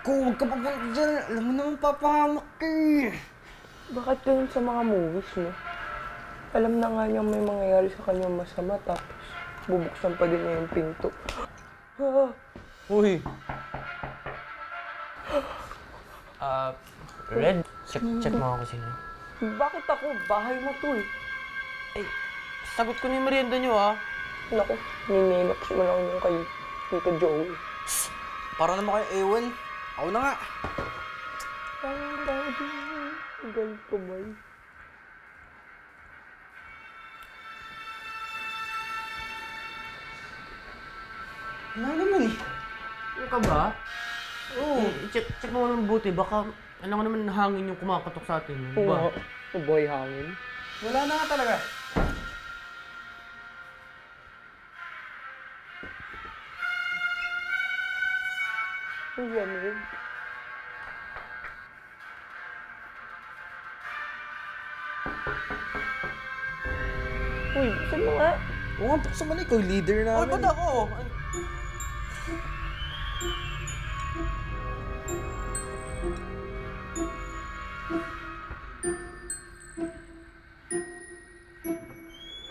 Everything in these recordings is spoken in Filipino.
Kung huwag ka papunta dyan, alam mo naman papahamak ka eh. Bakit ganun sa mga movies mo? Alam na nga niyang may mangyayari sa kanyang masama, tapos bubuksan pa din niya yung pinto. Uy. Red, check mo ako sino. Bakit ako? Bahay mo to eh. Ay, sagot ko na yung merienda niyo Naku, nininox mo lang yung kay Tito Joey. Para naman kayo ewan. Ako na nga. Parang daddy, galit ko ba? Wala naman eh. Ano ka ba? Oo. Check mo naman buti, baka alam ko naman hangin yung kumakatok sa atin. Oo Ba? nga. Boy hangin. Wala na nga talaga. Ang lamig. Uy, buksan mo nga. Oo nga, buksan mo na ikaw, leader namin. Oy, ba't ako?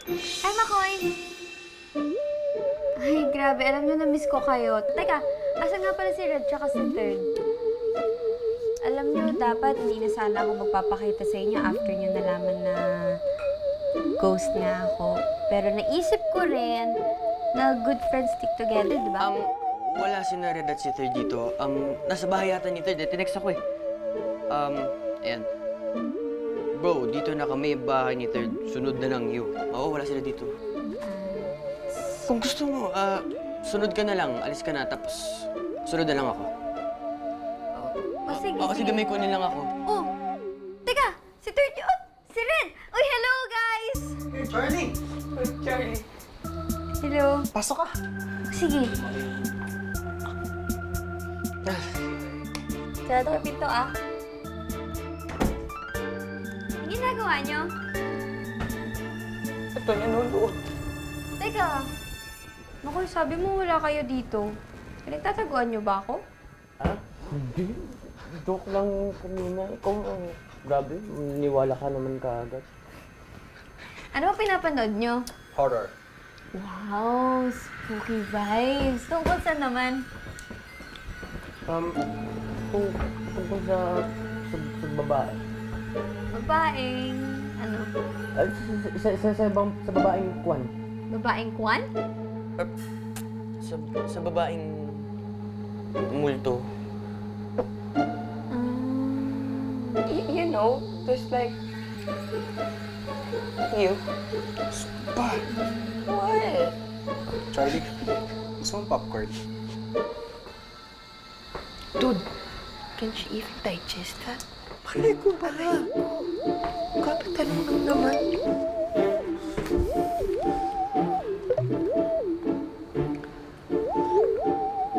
Hi, Makoy! Ay, grabe. Alam nyo, na-miss ko kayo. Teka, asan nga pala si Red tsaka si Third? Alam nyo, dapat hindi na sana ako magpapakita sa inyo after nyo nalaman na ghost nga ako. Pero naisip ko rin na good friends stick together, di ba? Wala si Red at si Third dito. Nasa bahay yata ni Third. Tinext ako eh. Ayan. Bro, dito na kami, bahay ni Third. Sunod na lang you. Oo, wala sila dito. Kung gusto mo, sunod ka na lang. Alis ka na, tapos sunod na lang ako. O, sige, Oo, sige, may kunin lang ako. Oh! Teka! Si Third yun! Si Red! Uy, hello, guys! Charlie! Charlie. Hello. Pasok ka. Sige. Sarado ko yung pinto, ah. Ang ginagawa nyo? Ito, nanonood. Teka. Naku, sabi mo wala kayo dito. Pinagtataguan nyo ba ako? Hindi. Joke lang kanina. Ikaw, grabe, niwala ka naman kaagad. Ano ba pinapanood nyo? Horror. Wow, spooky vibes. Tungkol saan naman? Tungkol sa babae. Babaeng... ano? Sa babaeng kwan. Babaeng kwan? Sa babaeng multo. You know, just like you. Pa! What? Charlie, gusto mong popcorn? Dude, can she even digest that? Palay ko ba? Kakatanong lang naman.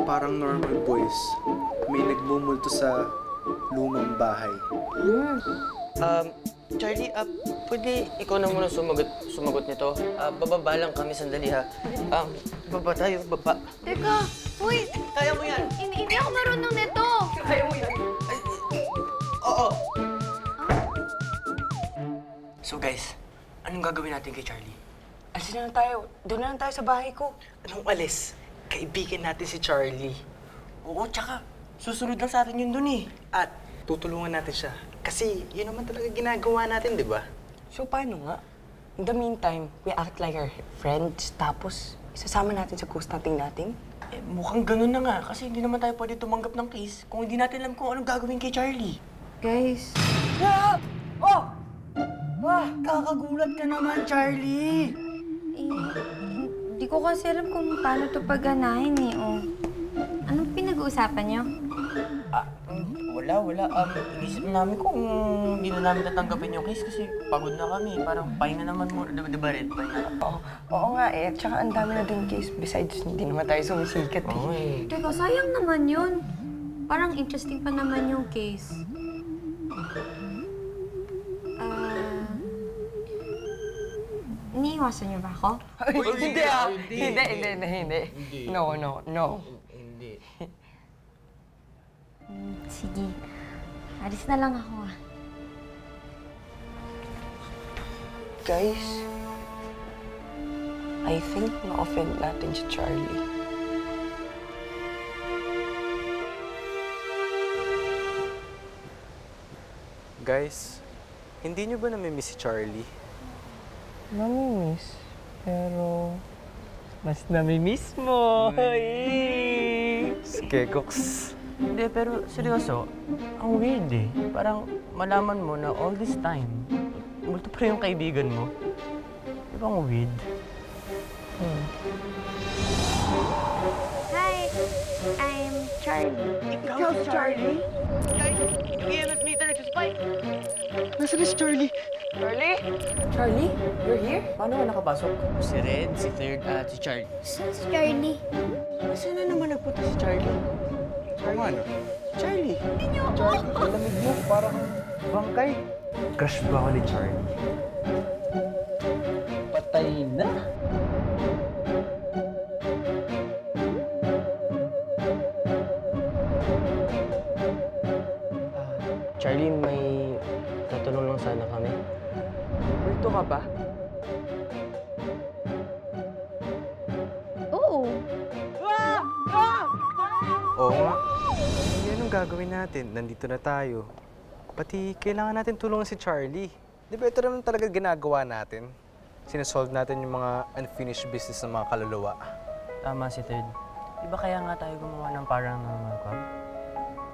Parang normal boys, may nagmumulto sa lumang bahay. Charlie, pwede ikaw na muna sumagot nito. Bababa lang kami sandali ha. Baba tayo, baba. Teka, uy! Kaya mo yan! Hindi ako marunong nito! Kaya mo yan. Oo. So guys, anong gagawin natin kay Charlie? Alis na lang tayo. Doon na lang tayo sa bahay ko. Anong alis? Kaibigan natin si Charlie. Oo, tsaka susunod lang sa atin yun dun eh. At tutulungan natin siya. Kasi yun naman talaga ginagawa natin, di ba? So, paano nga? In the meantime, we act like our friends, tapos isasama natin sa ghost hunting natin? Eh, mukhang ganun na nga kasi hindi naman tayo pwede tumanggap ng case kung hindi natin alam kung anong gagawin kay Charlie. Guys, Oh! Wah, kakagulat ka naman, Charlie! hindi ko kasi alam kung paano ito pagganahin eh, oh. Anong pinag-uusapan nyo? Wala. Inisip namin kung hindi na namin tatanggapin yung case kasi pagod na kami. Parang pahinga naman muna. Diba, Red? Pahinga. Oo nga eh. Tsaka ang dami na din case. Besides, hindi naman tayo sumisikat eh. Oo eh. Teka, sayang naman yun. Parang interesting pa naman yung case. Iniiwasan niyo ba ako? Hindi ah! Hindi. No. Hindi. Sige. Alis na lang ako ah. Guys, I think na-offend natin si Charlie. Guys, hindi nyo ba namimiss si Charlie? Namimiss. Pero, mas namimiss mo. Skegoks. Hindi, pero seryoso, ang weird eh. Parang malaman mo na all this time, multo pa rin yung kaibigan mo. Di ba ang weird? Hi, I'm Charlie. Ikaw si Charlie? Guys, yung EMF meter nagsuspike. Nasaan na si Charlie? Charlie? Charlie? You're here? Paano ka nakapasok? Si Red, si Third, at si Charlie. Saan si Charlie? Saan na naman nagpunta si Charlie? Tama, ano? Charlie! Charlie, ang lamig mo. Parang bangkay. Crush ba ako ni Charlie? Patay na. Charlie, may tatanong lang sana kami. Multo ka ba? Oo. Oo nga. Yan ang gagawin natin. Nandito na tayo. Pati kailangan natin tulungan si Charlie. Di ba ito naman talaga ginagawa natin? Sinasolve natin yung mga unfinished business ng mga kaluluwa. Tama si Third. Di ba kaya nga tayo gumawa ng paranormal club?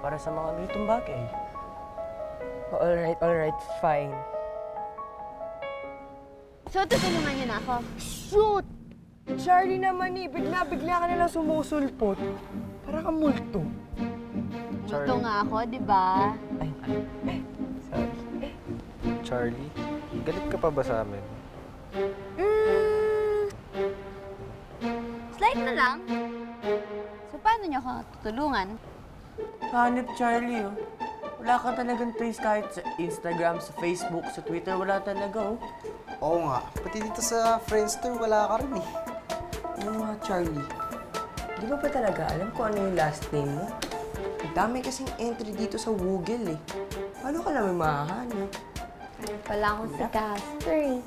Para sa mga ganitong bagay. Alright, fine. So, tutulungan niyo na ako. Shoot! Charlie naman eh, bigla-bigla ka nalang sumusulpot. Para kang multo. Gusto nga ako, di ba? Sorry. Charlie, galit ka pa ba sa amin? Slight na lang. So, paano niyo ako tutulungan? Hanip, Charlie, oh. Wala ka talagang trace kahit sa Instagram, sa Facebook, sa Twitter. Wala talaga, oh. Oo nga. Pati dito sa Friendster, wala ka rin eh. Ano nga, Charlie? Di ba ba talaga alam kung ano yung last name mo? Ang dami kasing entry dito sa Google eh. Paano ka namin mahahanap? Ano pala akong si Casper eh.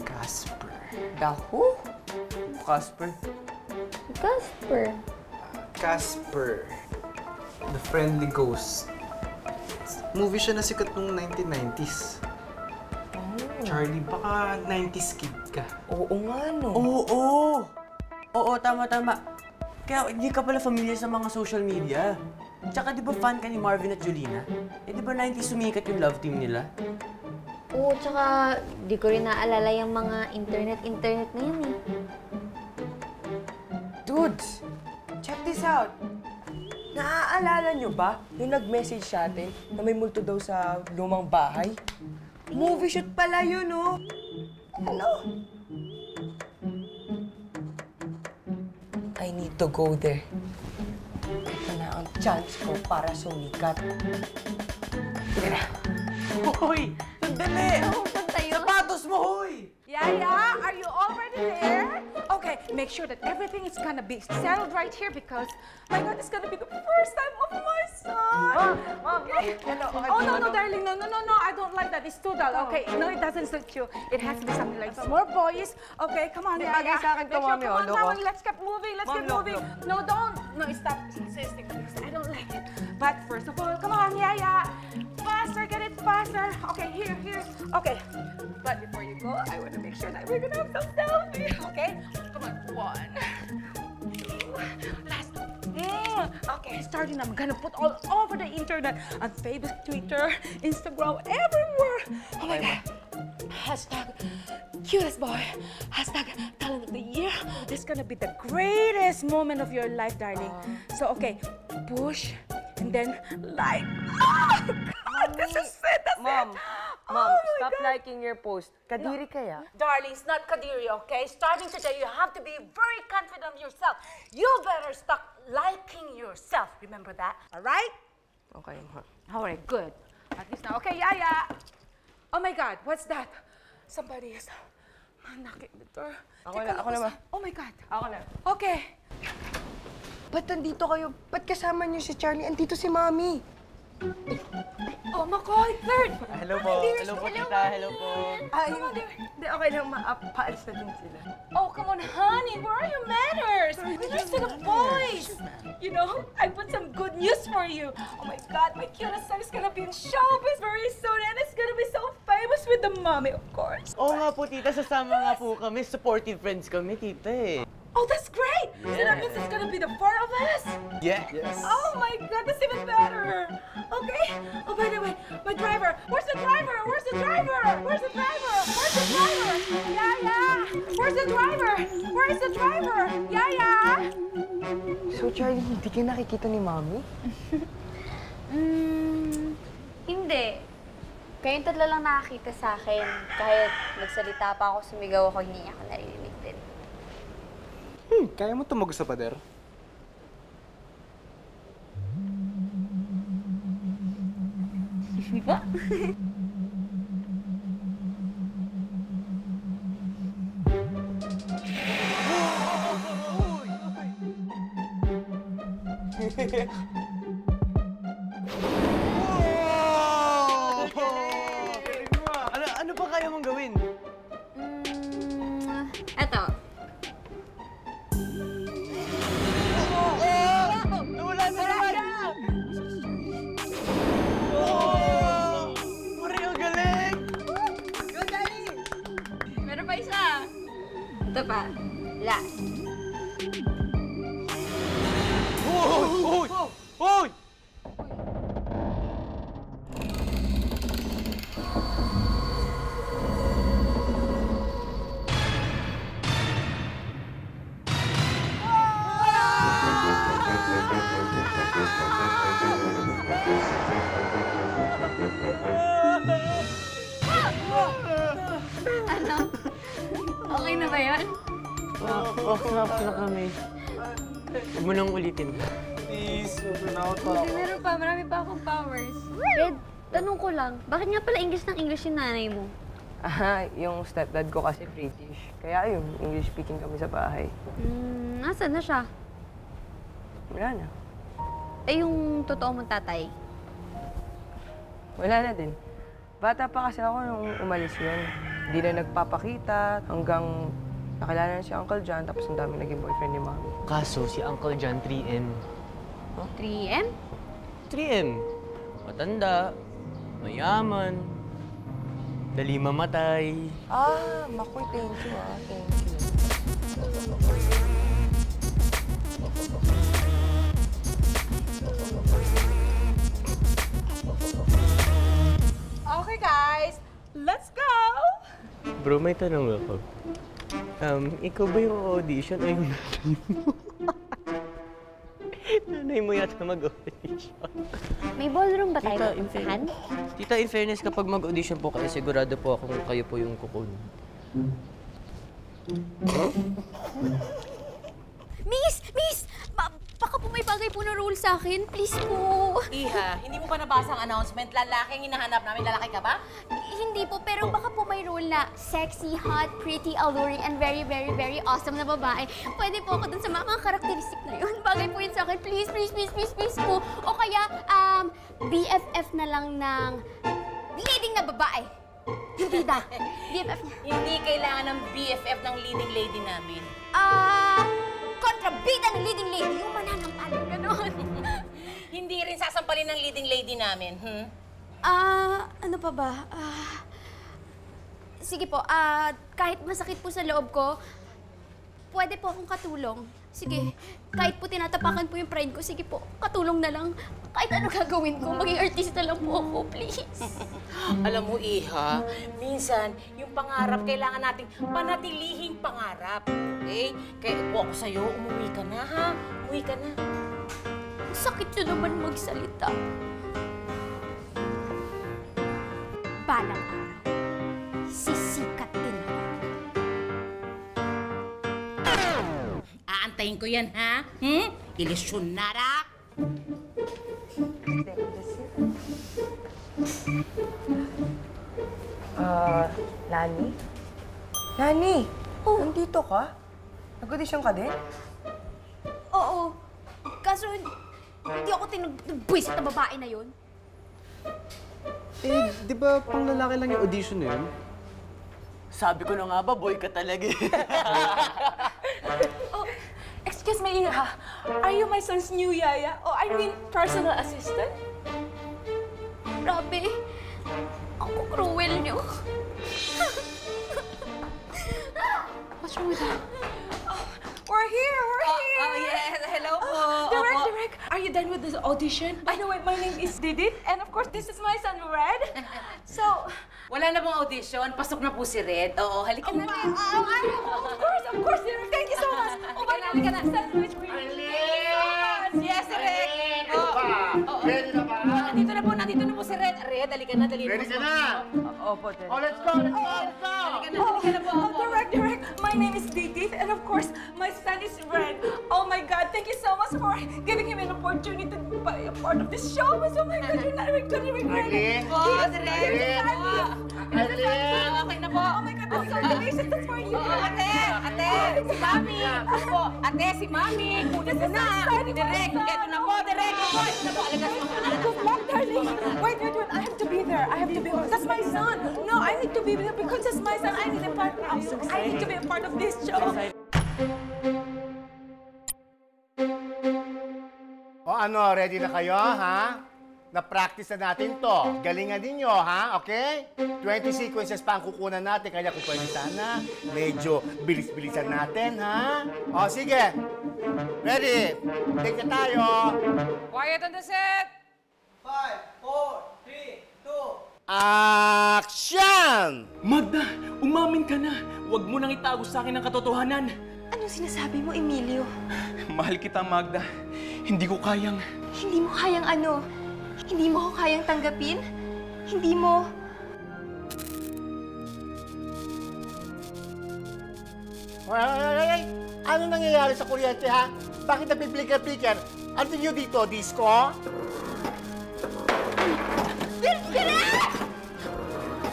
Casper. The who? Casper. Si Casper. Casper. The Friendly Ghost. Movie siya na sikat noong 1990s. Charlie, baka 90s kid ka. Oo nga, no? Oo! Oo, tama. Kaya hindi ka pala familiar sa mga social media. Tsaka di ba fan ka ni Marvin at Julina? Eh di ba 90s sumikat yung love team nila? Oo, tsaka di ko rin naalala yung mga internet na yun eh. Dudes, check this out. Naaalala nyo ba yung nag-message sa atin na may multo daw sa lumang bahay? Movie shoot pala yun, oh. Ano? I need to go there. Ito na ang chance ko para sumikat. Sige na. Hoy! Sandali! Saan tayo? Sapatos mo, hoy! Yaya, are you already there? Okay, make sure that everything is gonna be settled right here because, my God, it's gonna be the first time of my son. Mom, hello. Oh, no, darling, no, I don't like that. It's too dull. Okay, no, it doesn't suit you. It has to be something like more boys. Okay, come on, Di Yaya. bagay sa akin to, Make sure- Mami, Come on, oh, come on, loko. let's get moving, let's Mom, get moving. No, don't. No, stop insisting on this. I don't like it. But first of all, come on, Yaya. Faster, get it faster. Okay, here. Okay, but before you go, I want to make sure that we're gonna have some selfie. Okay, come on, 1, 2, last. Okay, starting. I'm gonna put all over the internet, on Facebook, Twitter, Instagram, everywhere. Oh my God. Hashtag cutest boy. Hashtag talent of the year. This is gonna be the greatest moment of your life, darling. So, okay, push and then like. Oh, God, this is it. That's Mom, it. Mom, Oh my stop God. liking your post. Kadiri kaya? Darling, it's not Kadiri, okay? Starting today, you have to be very confident of yourself. You better stop liking yourself. Remember that, all right? Okay, ma. All right, good. At least now, okay, Yaya. Oh my God, what's that? Somebody is knocking the door. Ako Take na, a ako look. na, ma. Oh my God. Ako na. Okay. Ba't nandito kayo? Ba't kasama niyo si Charlie? Andito si Mami. Oh, Makoy, third! Hello po. Hello po, tita. Hello po. Ay, hindi. Okay lang. Paalis na din sila. Oh, come on, honey. Where are your manners? Here's to the boys. You know, I put some good news for you. Oh my God, my cutest son is gonna be in showbiz very soon, and it's gonna be so famous with the mommy, of course. Oo nga po, tita. Sasama nga po kami. Supportive friends kami, tita eh. Oh, that's great. So that means it's gonna be the four of us. Yeah. Yes. Oh my God, that's even better. Okay. Oh, by the way, my driver. Where's the driver? Where's the driver? Where's the driver? Where's the driver? Yeah. Where's the driver? Where's the driver? Yeah. So, Charlie, hindi ka nakikita ni Mami? Hindi. Kayong tatlo lang nakakita sa akin. Kahit nagsalita pa ako, sumigaw ako, hindi niya ako naririnig din. Kaya mo tumagos sa pader? Ano pa kaya mong gawin? Eto. Nawala na naman! Oh! Mari, ang galing! Meron pa isa. Ito pa. Last. Hoy! Hoy! Ano? Okay na ba yan? Off na kami. Huwag mo nang ulitin. Please, sobrang ako. Hindi, meron pa. Marami pa akong powers. Red, tanong ko lang. Bakit nga pala English ng English yung nanay mo? Yung stepdad ko kasi British. Kaya yun, English speaking kami sa bahay. Nasaan na siya? Wala na. Eh, yung totoo mong tatay. Wala na din. Bata pa kasi ako nung umalis yun. Hindi na nagpapakita hanggang nakilala na si Uncle John tapos ang daming naging boyfriend ni Mami. Kaso si Uncle John 3M. 3M? 3M. Matanda, mayaman, dali mamatay. Makoy, thank you Thank you. Okay, guys, let's go. Bro, may tanong ako. Ikaw ba yung audition o yung nanay mo? Nanay mo yata mag-audition. May ballroom ba tayo Tita, pupuntahan? Tita, in fairness, kapag mag-audition po kayo, sigurado po akong kayo po yung kukunin. Miss! Baka po may bagay po na role sa akin. Please po. Iha, hindi mo pa nabasa ang announcement? Lalaking hinahanap namin. Lalaki ka ba? Hindi po, pero baka po may role na sexy, hot, pretty, alluring, and very, very, very awesome na babae. Pwede po ako dun sa mga karakteristik na yun. Bagay po yun sa akin. Please po. O kaya, BFF na lang ng leading na babae. Yung bida. BFF na. Hindi kailangan ng BFF ng leading lady namin. Kontrabida ng leading lady. Yung mananampalan, gano'n. Hindi rin sasampalin ng leading lady namin, Ano pa ba? Sige po, kahit masakit po sa loob ko, pwede po akong katulong. Sige, kahit po tinatapakan po yung pride ko, sige po, katulong na lang. Kahit ano gagawin ko, maging artista lang po ako, please. Alam mo, Iha, minsan, yung pangarap, kailangan nating panatilihing pangarap. Okay? Kaya kung ako sa'yo, umuwi ka na, ha? Umuwi ka na. Sakit nyo naman magsalita. Balang araw, sisikat din ako. Aantayin ko yan, ha? Ilusyonara! Lani? Lani! Nandito ka? Nag-audition ka din? Oo, kaso hindi ako tinubwisit na babae na yun. Eh, di ba pang lalaki lang yung audition na yun? Sabi ko na nga ba, boy ka talaga. Oh, excuse me, Iha. Are you my son's new yaya? Oh, I mean, personal assistant? Grabe. Ang cruel niyo. What's wrong with that? We're here! We're here! Oh, yes. Hello po. Direk, are you done with this audition? By the way, my name is Didit, and of course, this is my son, Red. So, Wala na pong audition. Pasok na po si Red. Oo, halika na, Red. of course, Direk, thank you so much. Oh, my God, Halika na. sandwich for you. Yes, Red. Ready na ba? Nandito na po si Red. Red, halika na. Dali Ready ka na? Opo, Direk. Oh, let's go, let's go, let's go! Halika na po. Direk, my name is Didit, and of course, my son is Red. Oh my God, thank you so much for giving him an opportunity to be a part of this show. Oh my God, you're not regretting. Arlene? Po, Red. Arlene? Okay na po. Oh my God, that's so delicious. That's for you. Ate, si Mami. Po, ate, si Mami. Kunin mo na. Direk, eto na po, Direk. Eto na po, alagas mo na. Good luck, darling. Wait. I have to be there. That's my son. No, I need to be there because that's my son. I need a part. I need to be a part of this show. O ano, ready na kayo, ha? Na-practice na natin to. Galingan ninyo, ha? Okay? 20 sequences pa ang kukunan natin, kaya kung pwede sana, medyo bilis-bilisan natin, ha? O, sige. Ready? Take na tayo. Quiet on the set. 5, 4, 3, 2. Action! Magda, umamin ka na. Huwag mo nang itago sa akin ang katotohanan. Anong sinasabi mo, Emilio? Mahal kita, Magda. Hindi ko kayang... Hindi mo kayang ano? Hindi mo ko kayang tanggapin? Hindi mo... Ay! Ano nangyayari sa kuryente, ha? Bakit nagpiplikar-plikar? Ano nyo dito, disco?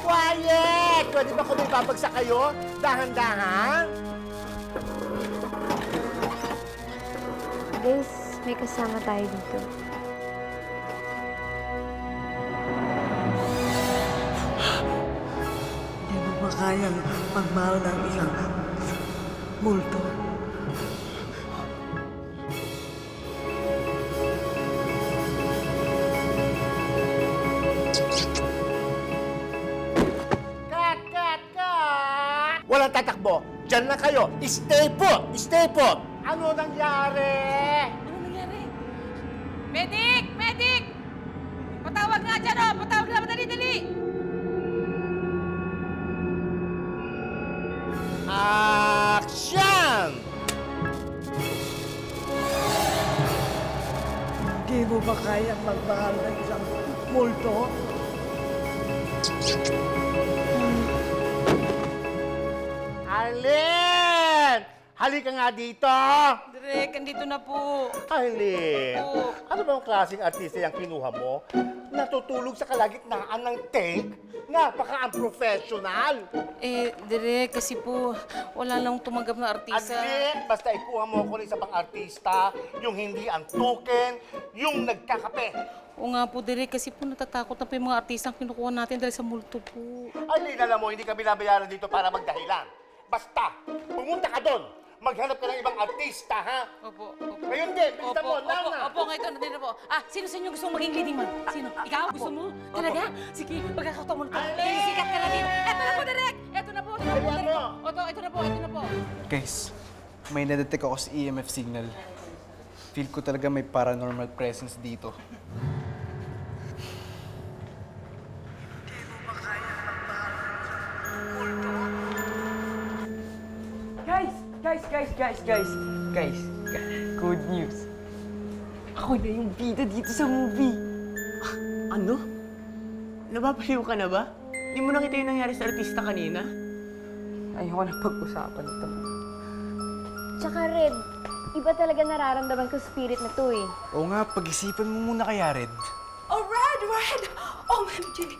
Quiet! Pwede ba kung may babagsak kayo? Dahan-dahan? Guys, may kasama tayo dito. Hindi mo ba kayang magmahal ng isang multo? Cut! Walang tatakbo. Diyan na kayo. Stay put! Stay put! Ano nangyari? Medic! Medic! Patawag nga dyan, oh! Patawag na, dali-dali! Action! Hindi mo ba kayang magmahal ng isang multo? Arlene! Halika nga dito! Direk, andito na po. Arlene, Oo. ano bang klaseng artista yung kinuha mo? Natutulog sa kalagitnaan ng take? Napaka-unprofessional! Direk, kasi po, wala nang tumanggap na artista. Arlene, basta ikuha mo ako ng isa pang artista, yung hindi ang token, yung nagkakape. Oo nga po, Direk, kasi po natatakot na po yung mga artista ang kinukuha natin dahil sa multo po. Arlene, alam mo, hindi ka binabayaran dito para magdahilan. Basta, pumunta ka doon. Maghanap ka ng ibang artista, ha? Opo. Ngayon din, bilisan mo, na. Opo, ngayon dito po. Sino sa inyo gusto mong maging leading man? Sino? Ikaw? Gusto mo? Talaga? Sige, pagkakataon mo na to. Sikat ka na dito. Eto na po, Direk! Eto na po, Direk! Ito na po. Guys, may nadetect ako sa EMF signal. Feel ko talaga may paranormal presence dito. Guys, good news. Ako na yung bida dito sa movie. Ano? Nababaliw ka na ba? Hindi mo nakita yung nangyari sa artista kanina? Ayoko na pag-usapan ito. Tsaka Red, iba talaga nararamdaman ko spirit na to eh. Oo nga, pag-isipan mo muna kaya, Red. Oh, Red! OMG!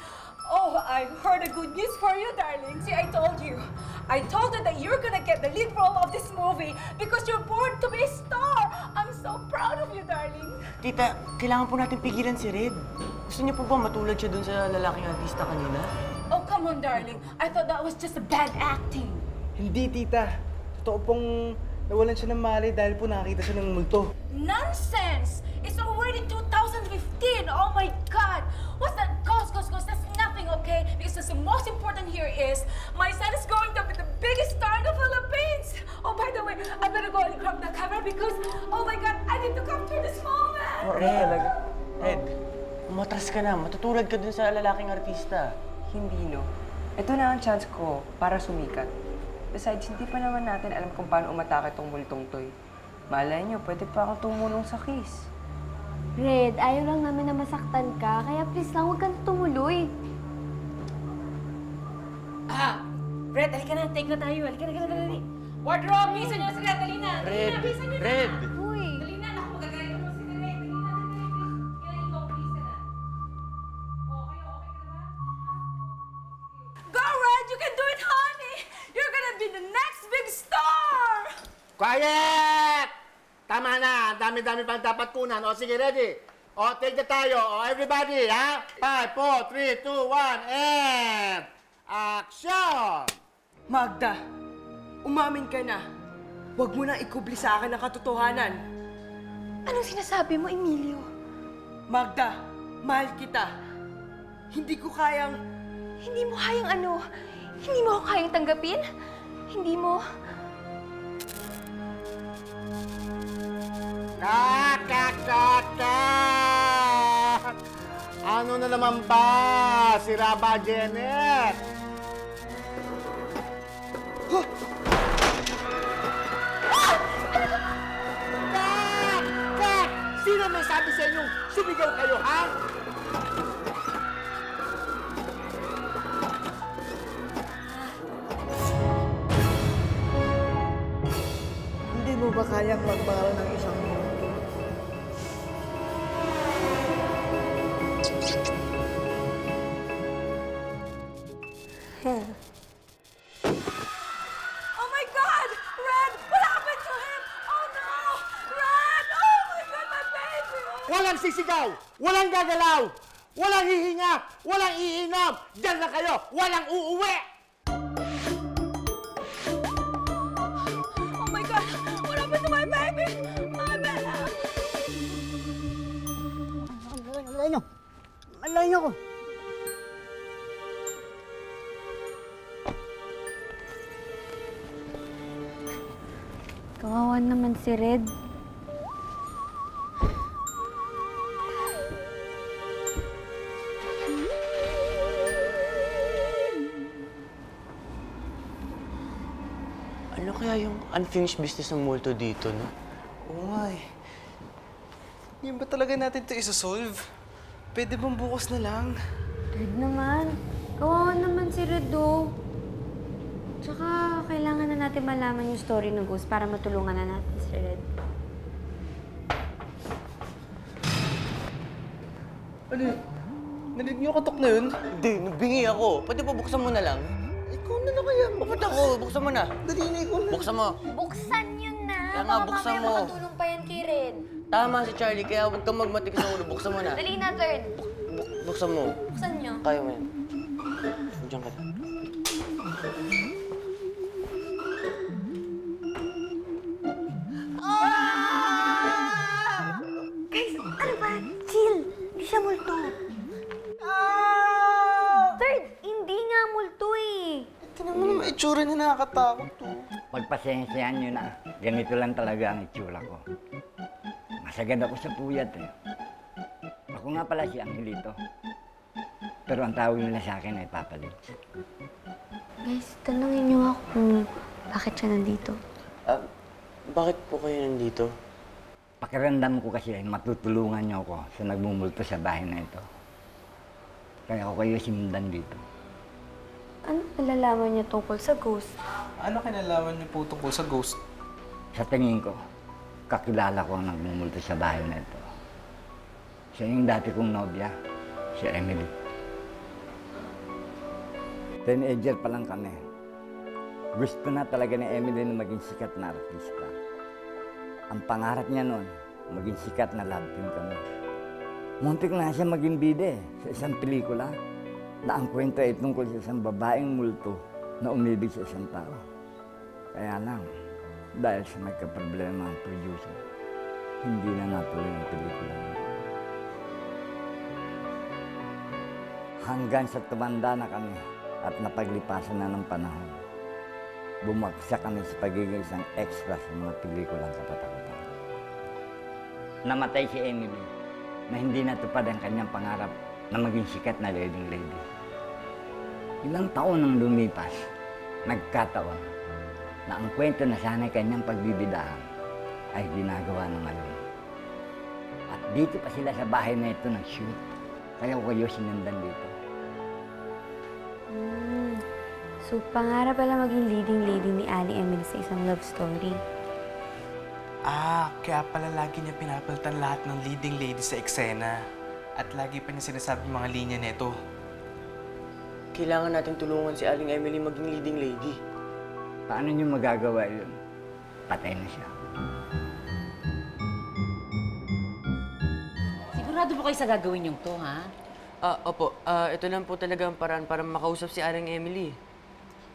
Oh, I heard a good news for you, darling. See, I told you. I told her that you're gonna get the lead role of this movie because you're born to be a star. I'm so proud of you, darling. Tita, kailangan po natin pigilan si Red. Gusto niya po ba matulad siya dun sa lalaking artista kanina? Oh, come on, darling. I thought that was just a bad acting. Hindi, tita. Totoo pong nawalan siya ng malay dahil po nakakita siya ng multo. Nonsense! It's already 2015. Oh my God! What's that? Ghost. That's nothing, okay? Because the most important here is my son is going to be the biggest star in the Philippines. Oh, by the way, I better go and grab the camera because, oh my God, I need to capture this moment. Red, umatras ka na. Matutulad ka dun sa lalaking artista. Hindi, no? Ito na ang chance ko para sumikat. Besides, hindi pa naman natin alam kung paano umatake tong multong to. Malay nyo, pwede pa akong tumulong sa kiss. Red, ayaw lang namin na masaktan ka, kaya please lang huwag kang tumuloy. Red, halika na. Take na tayo. Halika na, dali. Wardrobe, bisa niyo na sila. Dali na. Bisa niyo na. Red! Uy! Dali na. Naku, magagalit mo si Red. Dali na. Kaya ikaw, please ka na. Okay ka na ba? Go, Red! You can do it, honey! You're gonna be the next big star! Quiet! Tama na. Ang dami-dami pang dapat kunan. O, sige, ready? O, take na tayo. O, everybody, ha? 5, 4, 3, 2, 1, and... Action! Magda, umamin ka na. Huwag mo nang ikubli sa akin ang katotohanan. Anong sinasabi mo, Emilio? Magda, mahal kita. Hindi ko kayang... Hindi mo kayang ano? Hindi mo ako kayang tanggapin? Hindi mo... Kat! Ano na naman ba? Si Raba Janet! Kat! Sino may sabi sa inyong sumigaw kayo, ha? Hindi mo ba kayang magmahal ng isang multo? Oh my God! Red! What happened to him? Oh no! Red! Oh my God, my baby! Walang sisigaw! Walang gagalaw! Walang hihinga! Walang iinom! Diyan na kayo! Walang uuwi! Oh my God! What happened to my baby? My baby! Malay nyo ko. Kawawa naman si Red. Ano kaya yung unfinished business ng multo dito, no? Oo nga eh. Yan ba talaga natin ito isa-solve? Pwede bang bukas na lang? Red naman. Kawawa naman si Red, oh. Tsaka, kailangan na natin malaman yung story ng ghost para matulungan na natin si Red. Ano yun? Narinig niyo katok na yun? Hindi, nagbingi ako. Pwede pa buksan mo na lang? Ikaw na lang kaya. Ba't ako? Buksan mo na. Dali na ikaw na. Buksan mo. Buksan yun na! Kaya nga, buksan mo. makatulong pa yan kay Red. Tama si Charlie, kaya huwag kang magmatik sa ulo. Buksan mo na. Dali na, Third. Buksan mo. Buksan nyo. Kaya mo yan. Diyan ka na. Guys, ano ba? Chill! Hindi siya multo. Third, hindi nga multo eh. Tingnan mo naman itsura niya, nakakatakot to. Pagpasensyahan nyo na, ganito lang talaga ang itsura ko. Masagad ako sa puyat eh. Ako nga pala si Angelito. Pero ang tawag nila sa akin ay Papa Dutz. Guys, tanungin niyo ako kung bakit siya nandito. Bakit po kayo nandito? Pakiramdam ko kasi ay matutulungan niyo ako sa nagmumulto sa bahay na ito. Kaya ako kayo sinundan dito. Ano nalalaman niyo tungkol sa ghost? Ano kinalaman niyo po tungkol sa ghost? Sa tingin ko, kakilala ko ang nagmumulto sa bahay na ito. Siya yung dati kong nobya, si Emily. Teenager pa lang kami. Gusto na talaga ni Emily na maging sikat na artista. Ang pangarap niya noon, maging sikat na love team kami. Muntik na siya maging bida sa isang pelikula na ang kwento ay tungkol sa isang babaeng multo na umibig sa isang tao. Kaya lang, dahil sa may kaproblema ang producer, hindi na natuloy ang pelikula niya. Hanggang sa tumanda na kami at napaglipasan na ng panahon, bumagsak kami sa pagiging isang extra sa mga pelikulang katatakutan. Namatay si Emily na hindi natupad ang kanyang pangarap na maging sikat na leading lady. Ilang taon nang lumipas, nagkataon na ang kwento na sana'y kanyang pagbibidahan ay ginagawa ng mali. At dito pa sila sa bahay na ito nag-shoot, kaya ko kayo sinundan dito. So, pangarap pala maging leading lady ni Aling Emily sa isang love story. Kaya pala lagi niya pinapalitan lahat ng leading lady sa eksena. At lagi pa niya sinasabi mga linya neto. Kailangan natin tulungan si Aling Emily maging leading lady. Paano niyo magagawa yun? Patay na siya. Sigurado ba kayo sa gagawin yung to, ha? Opo. Ito lang po talaga ang paraan para makausap si Aling Emily.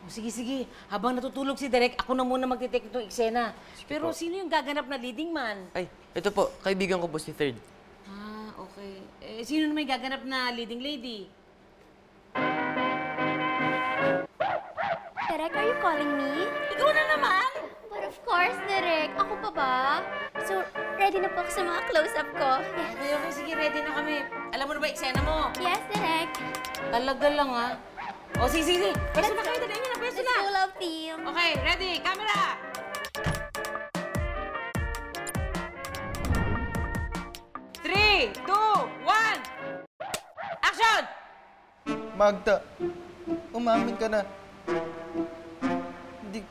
Sige, sige. Habang natutulog si Derek, ako na muna magtitake itong eksena. Pero sino yung gaganap na leading man? Ay, ito po. Kaibigan ko po si Third. Okay. Sino naman yung gaganap na leading lady? Derek, are you calling me? Ikaw na naman! But of course, Derek. Ako pa ba? So, ready na po ako sa mga close-up ko. Okay, sige. Ready na kami. Alam mo na ba eksena mo? Yes, Derek. Talaga lang, ha? O, sige. Pwesto na kayo. Dali nyo na. Pwesto na. Let's go, love team. Okay, ready. Camera! Three, two, one. Action! Magda, umamin ka na. Hindi,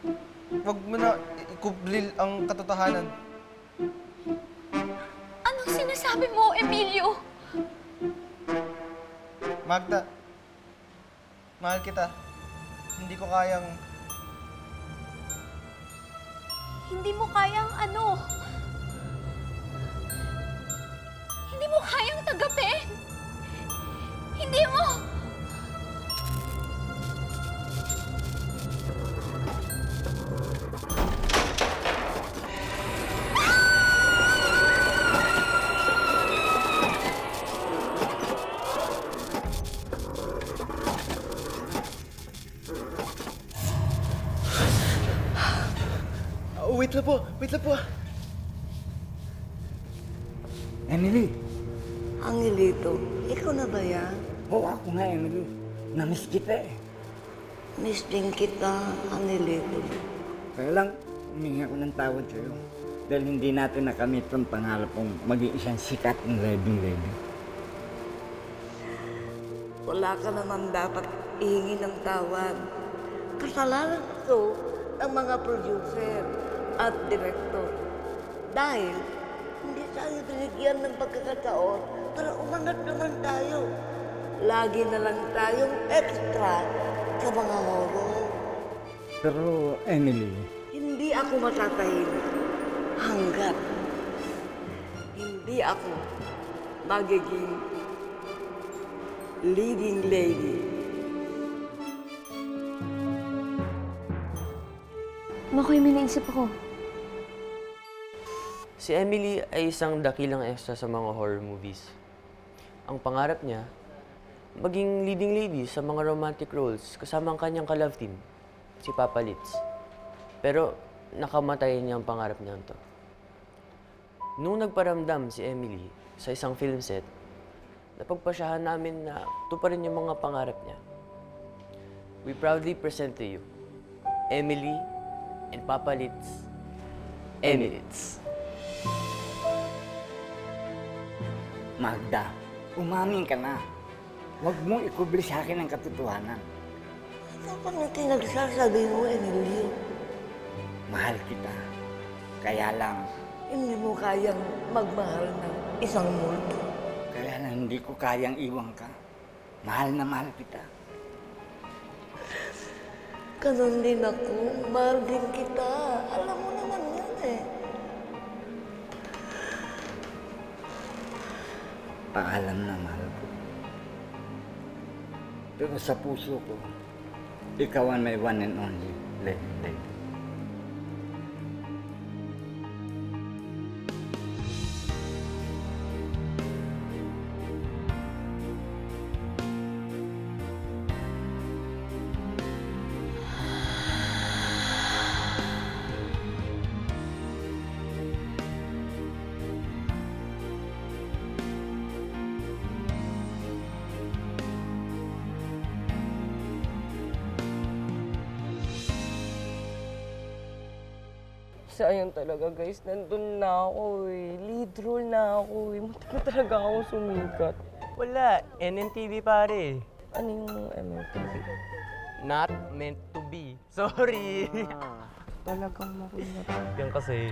wag mo na ikublil ang katotohanan. Anong sinasabi mo, Emilio? Magda, mahal kita. Hindi ko kayang... Hindi mo kayang ano? Hindi mo kayang tanggapin? Hindi mo! Wait lang po. Emily! Angelito, ikaw na ba yan? Oo, ako nga, Emily. Namiss kita eh. Miss din kita, Angelito. Kaya lang, humingi ako ng tawad sa'yo. Dahil hindi natin nakamit ang pangarap kong maging isang sikat ng leading lady. Wala ka naman dapat ihingi ng tawad. Kasalanan ito ng mga producer at director. Dahil hindi tayo binigyan ng pagkakataon para umangat naman tayo. Lagi na lang tayong extra sa mga horror. Pero, Emily... Hindi ako matatahimik hanggat hindi ako magiging leading lady. Makoy, may naisip ako. Si Emily ay isang dakilang extra sa mga horror movies. Ang pangarap niya, maging leading lady sa mga romantic roles kasama ang kanyang ka-love team, si Papa Litz. Pero nakamatay niya ang pangarap niya to. Nung nagparamdam si Emily sa isang film set, napagpasyahan namin na tuparin yung mga pangarap niya. We proudly present to you, Emily and Papa Litz, Emilitz. Magda, umamin ka na. Huwag mong ikubli sa akin ang katotohanan. Ano pang nagsasabi mo, Emilio? Mahal kita. Kaya lang, Hindi mo kayang magmahal ng isang multo. kaya lang hindi ko kayang iwan ka. Mahal na mahal kita. Ganon din ako. Mahal din kita. Alam mo naman yan eh. Paalam na mahal ko. Pero sa puso ko, ikaw ang may one and only, Lady. Sayang talaga guys, nandun na ako eh. Lead role na ako eh. Muntik na talaga akong sumikat. Wala, NNTV pare. Ano yung MLTV? Not meant to be. Sorry. Talagang makulat. Yan kasi.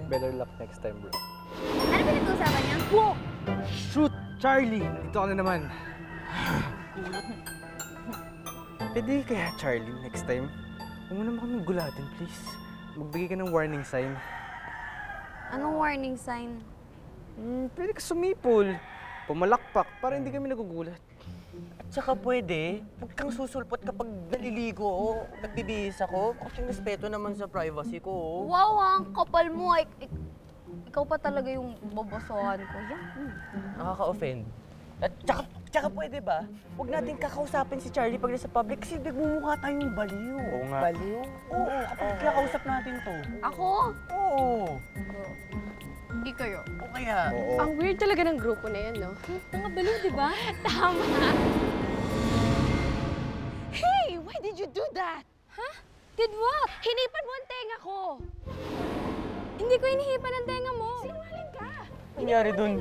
Better luck next time, bro. Ano pinag-uusapan niya? Shoot! Charlie! Dito ka na naman. Pwede kaya, Charlie, next time? Huwag mo naman kami gulatin, please. Magbigay ka ng warning sign. Anong warning sign? Pwede ka sumipol. Pumalakpak para hindi kami nagugulat. At saka pwede, huwag kang susulpot kapag naliligo o nagbibihis ako. Konting respeto naman sa privacy ko. Wow, ang kapal mo. Ikaw pa talaga yung babasohan ko. Yan. Nakaka-offend. At tsaka pwede ba? Huwag natin kakausapin si Charlie pag nasa public kasi nagmumukha tayong baliw. Oo nga. Baliw? Oo, kapag kakausap natin to. Ako? Oo. Hindi kayo. O kaya, Ang weird talaga ng grupo na yan, no? Mga baliw, di ba? Tama. Hey! Why did you do that? Huh? Did what? Hinipan mo ang tenga ko! Hindi ko hinihipan ang tenga mo. Sinungaling ka! nangyari dun?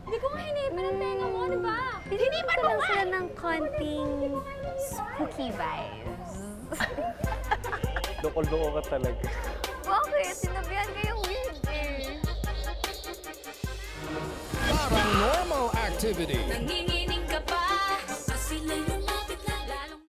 Hindi ko nga hinihipan ang tenga mo, di ba? Hinipan mo lang nga! sila ng konting spooky vibes. Loko-loko ka talaga. Bakit? Sinabihan kayo weird eh. Paranormal activity. Nanginginig ka pa, kasi sila yung